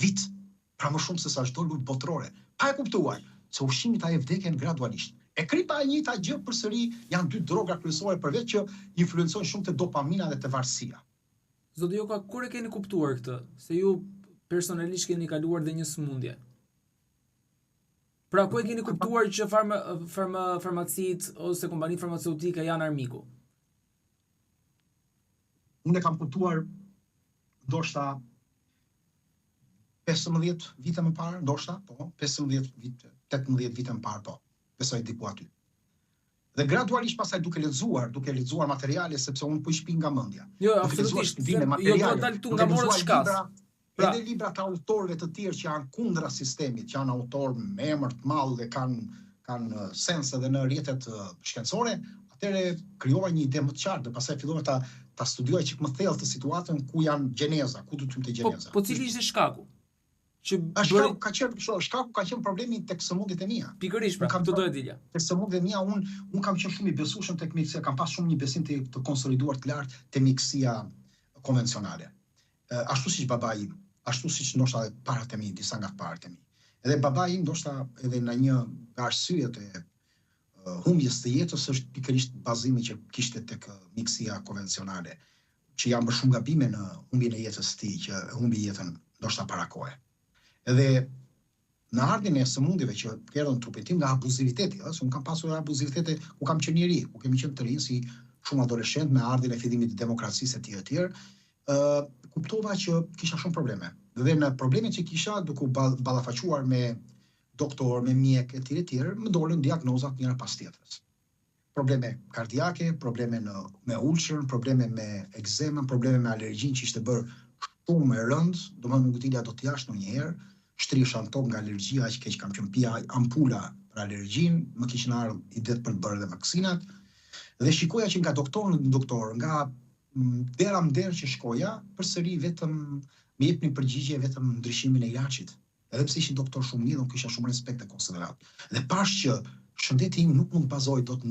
vit, pra më shumë se sa çdo luftë botërore. Pa e kuptuar se ushqimi ta e vdekjen gradualisht. E kripa e njëjta gjë përsëri janë dy droga kryesore përveç që influencojnë shumë te dopamina dhe te varësia. Zoti Joka, kur e keni kuptuar këtë? Se ju personalisht keni kaluar dhe një sëmundje. Pra, ku e keni kuptuar që farmacit ose kompanitë farmaceutike janë armiku? Unë e kam kuptuar ndoshta 15 vite më parë, ndoshta, po, 18 vite më parë, po, besoj diku aty. Dhe gradualisht pasaj duke lexuar materiale, sepse unë po i shpi nga mendja. Jo, absolutisht, jo do dal këtu nga morët shkas. Edhe libra të autorëve të tjerë që janë kundra sistemit, që janë autorë me emër të madh dhe kanë sens edhe në rrjetet shkencore, atëherë krijova një ide më të qartë dhe pastaj fillova ta studioj çik më thellë të situatën ku janë gjeneza, ku do të hynte gjeneza. Po cili ishte shkaku? Shkaku ka qenë problemi tek sëmundjet e mia. Pikërisht, pra, këtë do e dilja. Tek sëmundjet e mia unë kam qenë shumë i besueshëm tek mjekësia, kam pas shumë një besim të konsoliduar të lartë te mjekësia konvencionale. Ashtu siç babai im, ashtu siç ndoshta parat e mi, disa nga parat e mi. Edhe babai im ndoshta edhe në një nga arsyet e humbjes të jetës është pikërisht bazimi që kishte tek mjekësia konvencionale, që janë bërë shumë gabime në humbjen e jetës së tij, që humbi jetën ndoshta para kohe. Edhe në ardhin e sëmundjeve që erdhën trupin tim nga abuziviteti, se unë kam pasur abuzivitete ku kam qenë njeri, ku kemi qenë të rinj si shumë adoleshent me ardhin e fillimit të demokracisë etj. Kuptova që kisha shumë probleme. Dhe në problemet që kisha, duke u ballafaquar me doktor, me mjek etj, më dolën diagnozat njëra pas tjetrës. Probleme kardiake, probleme me ulçrën, probleme me ekzemën, probleme me alergjinë që ishte bërë shumë e rëndë, domethënë nuk dilja dot jashtë ndonjëherë, shtrisha në tokë nga alergjia, aq keq kam qenë, pija ampula për alergjinë, më kishin ardhur idetë për të bërë edhe vaksinat. Dhe shikoja që nga doktor në doktor, nga dera në derë që shkoja, përsëri vetëm më jepnin përgjigje vetëm ndryshimin e ilaçit. Edhe pse ishin doktor shumë mirë, unë kisha shumë respekt e konsiderat. Dhe pash që shëndeti im nuk mund të bazohet dot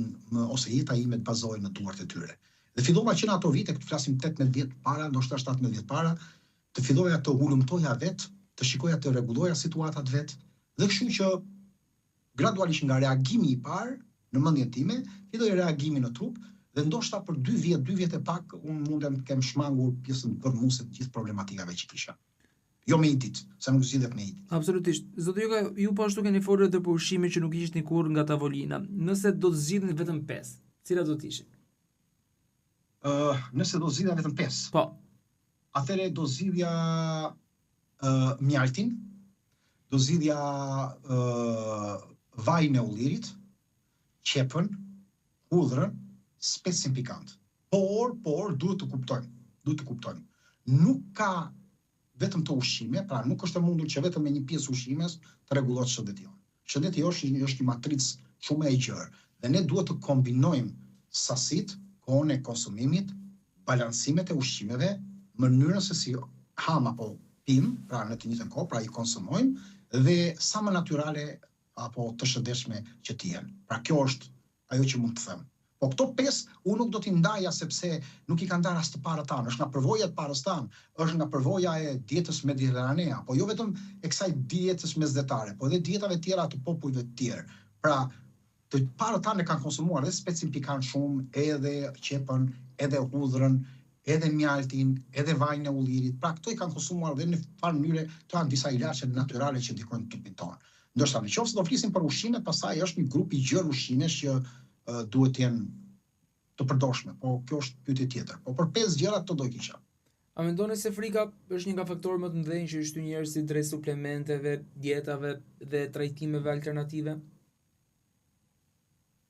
ose jeta ime të bazohet në duart e tyre. Dhe fillova që në ato vite, këtu flasim 18 vjet para, ndoshta 17 vjet para, të filloja të ulëmtoja vetë, të shikoja të rregulloja situatat vetë, dhe kështu që gradualisht nga reagimi i parë në mendjen time, filloi reagimi në trup, dhe ndoshta për 2 vjet e pak, unë mundem të kem shmangur pjesën përmuese të gjithë problematikave që kisha. Jo me idit, se nuk zgjidhet me idit. Absolutisht. Zoti Joka, ju po ashtu keni folur edhe për ushqimin që nuk ishit kurrë nga tavolina. Nëse do të zgjidhni vetëm 5, cilat do të ishin? Nëse do zgjidhja vetëm 5. Po. Atëherë do zgjidhja mjaltin, do zgjidhja vajin e ullirit, qepën, hudhrën, specin pikant. Por duhet të kuptojmë. Nuk ka vetëm të ushqime, pra nuk është e mundur që vetëm me një pjesë ushqimes të rregullohet shëndeti jonë. Shëndeti jonë është një matricë shumë e gjerë dhe ne duhet të kombinojmë sasitë, kohën e konsumimit, balancimet e ushqimeve, mënyrën se si ham apo pim, pra në të njëjtën kohë, pra i konsumojmë, dhe sa më natyrale apo të shëndetshme që të jenë. Pra kjo është ajo që mund të them. Po këto 5 unë nuk do t'i ndaja sepse nuk i kanë ndarë as të parët tanë, është nga përvoja të parës tanë, është nga përvoja e dietës mediteranea, po jo vetëm e kësaj dietës mesdhetare, po edhe dietave tjera të popujve të tjerë. Pra, të parët tanë e kanë konsumuar edhe specin pikant shumë, edhe qepën, edhe hudhrën, edhe mjaltin, edhe vajin e ullirit. Pra, këto i kanë konsumuar dhe në farë mënyre, to janë disa ilaçe natyrale që ndikojnë trupin tonë. Ndoshta nëse do flisim për ushqimet, pastaj është një grup i gjerë ushqimesh që duhet të jenë të përdorshme, po kjo është pyetje tjetër. Po për 5 gjëra këto do kisha. A mendoni se frika është një nga faktorët më të mëdhenj që i shtyn njerëzit drejt suplementeve, dietave dhe trajtimeve alternative?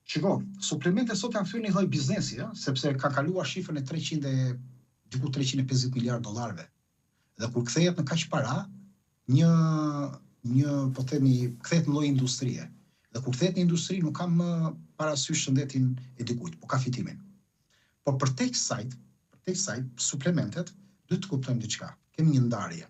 Shiko, suplementet sot janë thyrë një lloj biznesi, sepse kanë kaluar shifrën e diku 350 miliardë dollarëve. Dhe kur kthehet në kaq para, një po themi, kthehet në lloj industrie. Dhe kur kthehet në industri nuk kam parasysh shëndetin e dikujt, po ka fitimin. Por për tek kësaj suplementet duhet të kuptojmë diçka. Kemi një ndarje.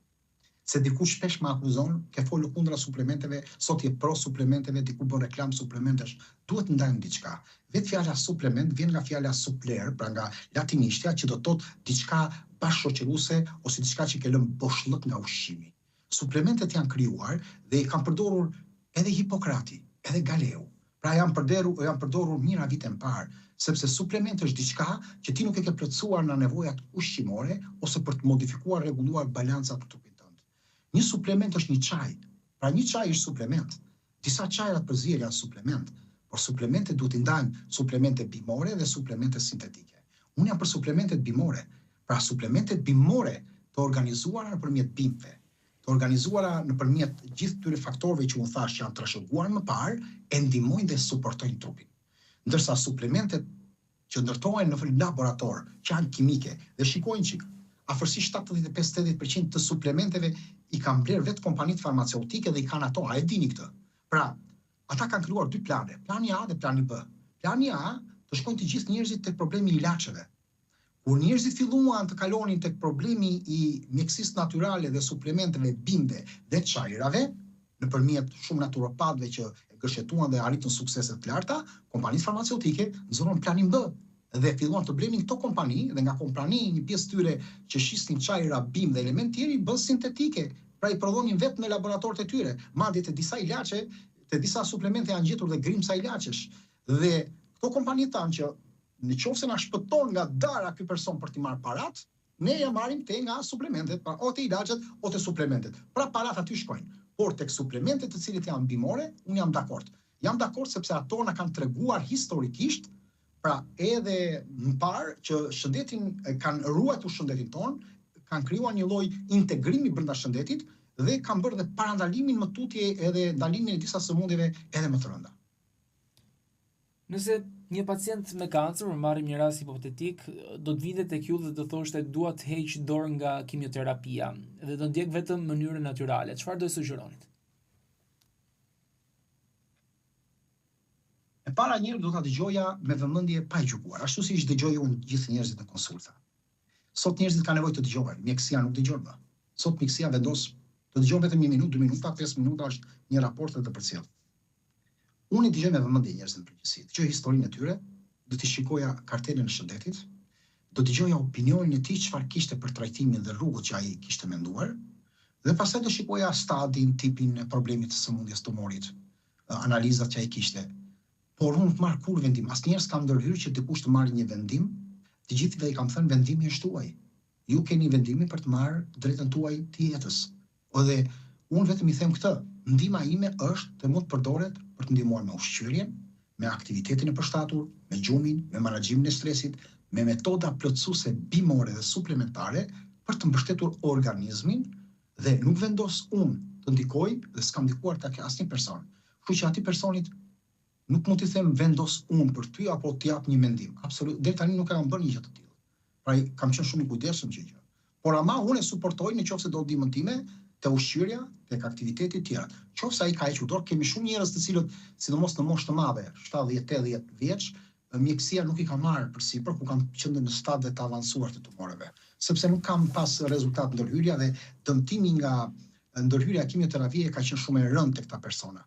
Se dikush shpesh më akuzon ke folur kundra suplementeve, sot je pro suplementeve, diku bën reklam suplementesh. Duhet ndajmë diçka. Vetë fjala suplement vjen nga fjala supler, pra nga latinishtja që do të thotë diçka bashkëshoqëruese ose diçka që ke lënë boshllëk nga ushqimi. Suplementet janë krijuar dhe i kanë përdorur edhe Hipokrati, edhe Galeu. Pra janë përdorur mijëra vite më parë, sepse suplementi është diçka që ti nuk e ke plotësuar në nevojat ushqimore ose për të modifikuar, rregulluar balancat të trupit tënd. Një suplement është një çaj. Pra një çaj është suplement. Disa çajrat përzier janë suplement, por suplementet duhet i ndajmë suplemente bimore dhe suplemente sintetike. Unë jam për suplementet bimore. Pra suplementet bimore të organizuara nëpërmjet bimëve, të organizuara nëpërmjet gjithë këtyre faktorëve që unë thash që janë trashëguar më parë, e ndihmojnë dhe suportojnë trupin. Ndërsa suplementet që ndërtohen në laborator, që janë kimike, dhe shikojnë që afërsisht 75-80% të suplementeve i kanë bler vetë kompanitë farmaceutike dhe i kanë ato, a e dini këtë? Pra, ata kanë krijuar dy plane, plani A dhe plani B. Plani A të shkojnë të gjithë njerëzit tek problemi i ilaçeve. Kur njerëzit filluan të kalonin tek problemi i mjekësisë natyrale dhe suplementeve bimbe dhe çajrave, nëpërmjet shumë naturopatëve që e gërshetuan dhe arritën suksese të larta, kompanitë farmaceutike nxorën planin B dhe filluan të blenin këto kompani dhe nga kompani një pjesë tyre që shisnin çajra bim dhe element tjerë bën sintetike, pra i prodhonin vetë në laboratorët e tyre. Madje te disa ilaçe, te disa suplemente janë gjetur dhe grimca ilaçesh. Dhe këto kompani thanë që në qoftë se na shpëton nga dara ky person për t'i marrë parat, ne ja marrim te nga suplementet, pra o te ilaçet o te suplementet. Pra parat aty shkojnë. Por tek suplementet të cilët janë bimore, unë jam dakord. Jam dakord sepse ato na kanë treguar historikisht, pra edhe më parë që shëndetin kanë ruajtur shëndetin ton, kanë krijuar një lloj integrimi brenda shëndetit dhe kanë bërë dhe parandalimin më tutje edhe ndalimin e disa sëmundjeve edhe më të rënda. Nëse një pacient me kancer, marrim një rast hipotetik, do të vinte tek ju dhe do thoshte dua të heq dorë nga kimioterapia dhe do ndjek vetëm mënyrën natyrale, çfarë do i sugjeronit? E para njëherë do ta dëgjoja me vëmendje pa e gjykuar, ashtu siç dëgjoj unë gjithë njerëzit në konsulta. Sot njerëzit kanë nevojë të dëgjojnë, mjekësia nuk dëgjon më. Sot mjekësia vendos të dëgjon vetëm 1 minutë, 2 minuta, 5 minuta është një raport dhe të përcjell. Unë i dëgjoj me vëmendje njerëzit në përgjithësi. Dëgjoj historinë e tyre, do t'i shikoja kartelën e shëndetit, do dëgjoja opinionin e tij çfarë kishte për trajtimin dhe rrugët që ai kishte menduar, dhe pastaj do shikoja stadin, tipin e problemit të sëmundjes tumorit, analizat që ai kishte. Por unë nuk marr kur vendim. Asnjëherë s'kam ndërhyrë që dikush të marrë një vendim. Të gjithëve i kam thënë vendimi është tuaj. Ju keni vendimin për të marrë drejtën tuaj të jetës. Dhe unë vetëm i them këtë, ndihma ime është të mund të përdoret për të ndihmuar me ushqyerjen, me aktivitetin e përshtatur, me gjumin, me menaxhimin e stresit, me metoda plotësuese bimore dhe suplementare për të mbështetur organizmin dhe nuk vendos unë të ndikoj dhe s'kam ndikuar tek asnjë person. Kështu që atij personit nuk mund t'i them vendos unë për ty apo t'i jap një mendim. Absolutisht, deri tani nuk kam bërë një gjë të tillë. Pra kam qenë shumë i kujdesshëm që gjë. Por ama unë e suportoj nëse do ndihmën time te ushqyerja, tek aktivitetet e tjera. Qofse ai ka hequr dorë, kemi shumë njerëz të cilët, sidomos në moshë të madhe, 70-80 vjeç, mjekësia nuk i ka marrë përsipër ku kanë qenë në stadë të avancuar të tumoreve, sepse nuk kanë pas rezultat ndërhyrja dhe dëmtimi nga ndërhyrja kimioterapie ka qenë shumë e rëndë tek këta persona.